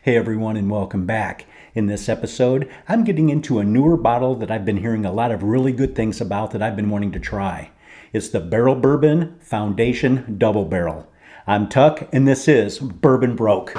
Hey everyone, and welcome back. In this episode, I'm getting into a newer bottle that I've been hearing a lot of really good things about that I've been wanting to try. It's the Barrell Bourbon Foundation Double Barrel. I'm Tuck, and this is Bourbon Broke.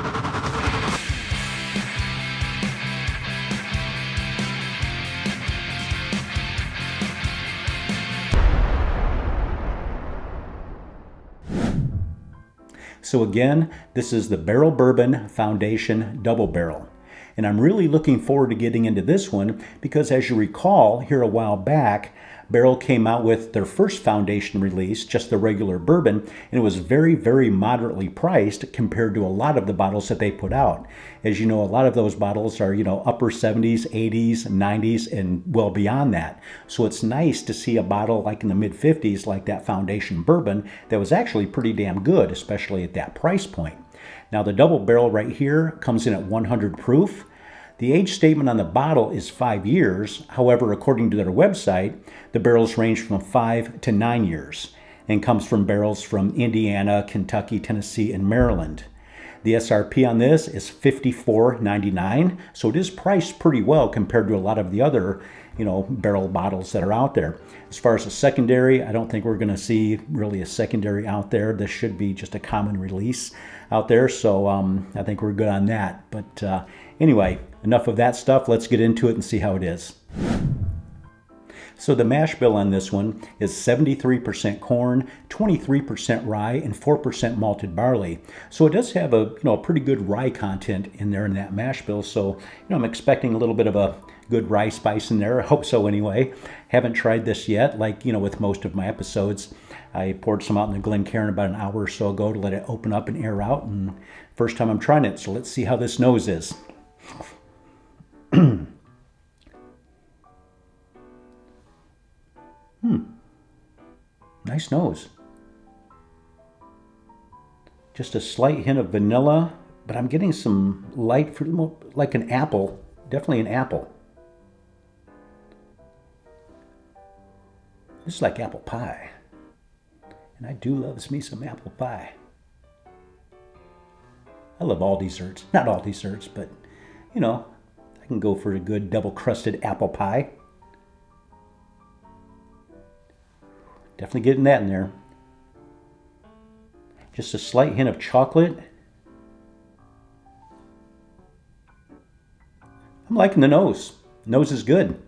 So again, this is the Barrell Bourbon Foundation Double Barrel. And I'm really looking forward to getting into this one because, as you recall, here a while back, Barrell came out with their first foundation release, just the regular bourbon, and it was very, very moderately priced compared to a lot of the bottles that they put out. As you know, a lot of those bottles are, upper 70s, 80s, 90s, and well beyond that. So it's nice to see a bottle like in the mid 50s, like that foundation bourbon, that was actually pretty damn good, especially at that price point. Now the double barrel right here comes in at 100 proof. The age statement on the bottle is 5 years. However, according to their website, the barrels range from 5 to 9 years and comes from barrels from Indiana, Kentucky, Tennessee, and Maryland. The SRP on this is $54.99, so it is priced pretty well compared to a lot of the other, barrel bottles that are out there. As far as a secondary, I don't think we're going to see really a secondary out there. This should be just a common release out there, so I think we're good on that. But anyway, enough of that stuff. Let's get into it and see how it is. So the mash bill on this one is 73% corn, 23% rye, and 4% malted barley. So it does have a pretty good rye content in there in that mash bill. So I'm expecting a little bit of a good rye spice in there. I hope so anyway. Haven't tried this yet. Like with most of my episodes, I poured some out in the Glencairn about an hour or so ago to let it open up and air out. And first time I'm trying it, so let's see how this nose is. Nice nose. Just a slight hint of vanilla, but I'm getting some light fruit, like an apple. Definitely an apple. This is like apple pie. And I do love me some apple pie. I love all desserts. Not all desserts, but, I can go for a good double-crusted apple pie. Definitely getting that in there. Just a slight hint of chocolate. I'm liking the nose. Nose is good.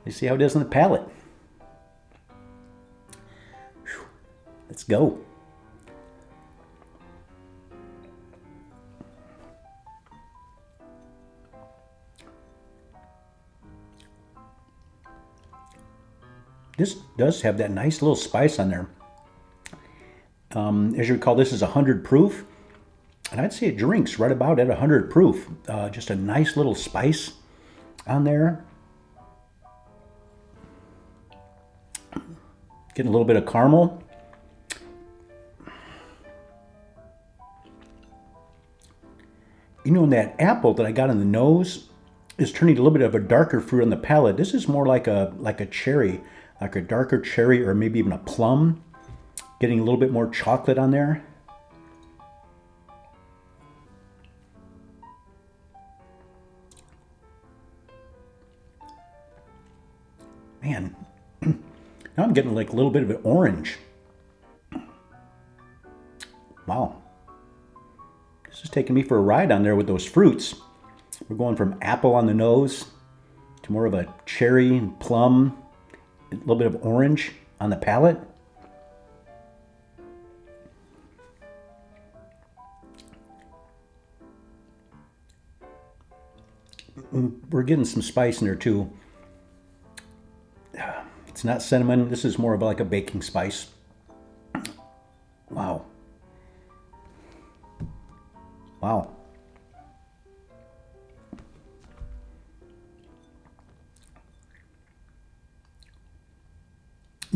Let's see how it is on the palate. Whew. Let's go. This does have that nice little spice on there. As you recall, this is 100 proof, and I'd say it drinks right about at 100 proof. Just a nice little spice on there. Getting a little bit of caramel. And that apple that I got in the nose is turning a little bit of a darker fruit on the palate. This is more like a cherry. Like a darker cherry or maybe even a plum. Getting a little bit more chocolate on there. Man, now I'm getting like a little bit of an orange. Wow. This is taking me for a ride on there with those fruits. We're going from apple on the nose to more of a cherry and plum. A little bit of orange on the palate. We're getting some spice in there too. It's not cinnamon. This is more of like a baking spice. Wow. Wow.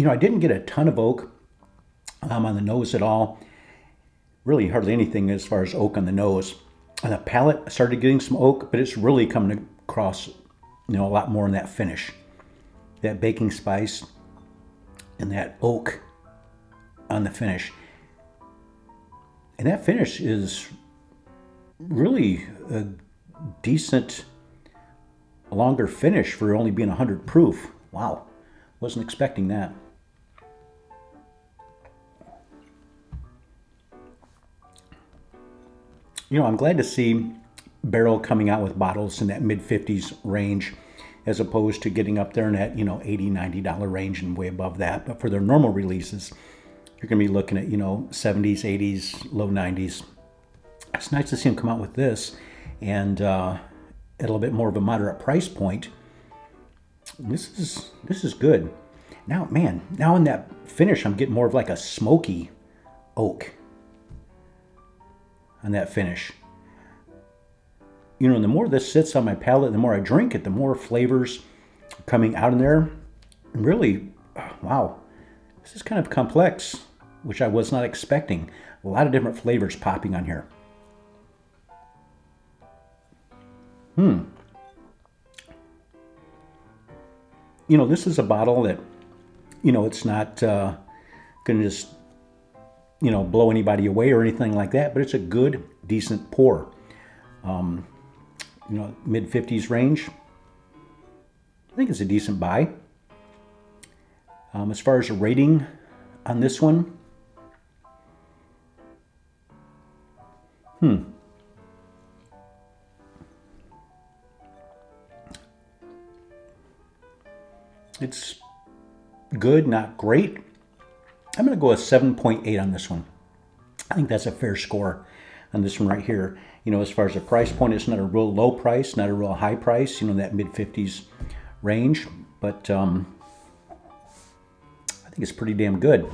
I didn't get a ton of oak on the nose at all. Really hardly anything as far as oak on the nose. On the palate, I started getting some oak, but it's really coming across, a lot more in that finish. That baking spice and that oak on the finish. And that finish is really a decent, longer finish for only being 100 proof. Wow, wasn't expecting that. You know, I'm glad to see Barrell coming out with bottles in that mid-50s range as opposed to getting up there in that, $80, $90 range and way above that. But for their normal releases, you're going to be looking at, 70s, 80s, low 90s. It's nice to see them come out with this and at a little bit more of a moderate price point. This is good. Now, man, now in that finish, I'm getting more of like a smoky oak on that finish. And the more this sits on my palate, the more I drink it, the more flavors coming out in there. And really, wow, this is kind of complex, which I was not expecting. A lot of different flavors popping on here. This is a bottle that, it's not going to just, blow anybody away or anything like that, but it's a good, decent pour. Mid-50s range. I think it's a decent buy. As far as a rating on this one, it's good, not great. I'm going to go a 7.8 on this one. I think that's a fair score on this one right here. As far as the price point, it's not a real low price, not a real high price, that mid-50s range. But I think it's pretty damn good.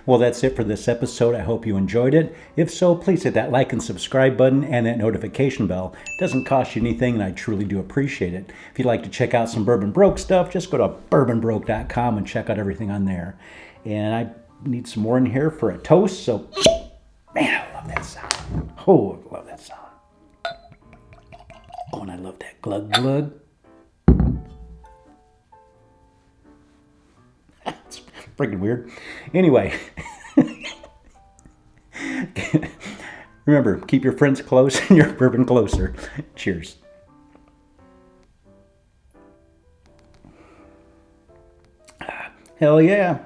Well, that's it for this episode. I hope you enjoyed it. If so, please hit that like and subscribe button and that notification bell. It doesn't cost you anything, and I truly do appreciate it. If you'd like to check out some Bourbon Broke stuff, just go to bourbonbroke.com and check out everything on there. And I need some more in here for a toast, so man, I love that sound. Oh, I love that sound. Oh, and I love that glug glug. It's freaking weird. Anyway, remember, keep your friends close and your bourbon closer. Cheers. Hell yeah.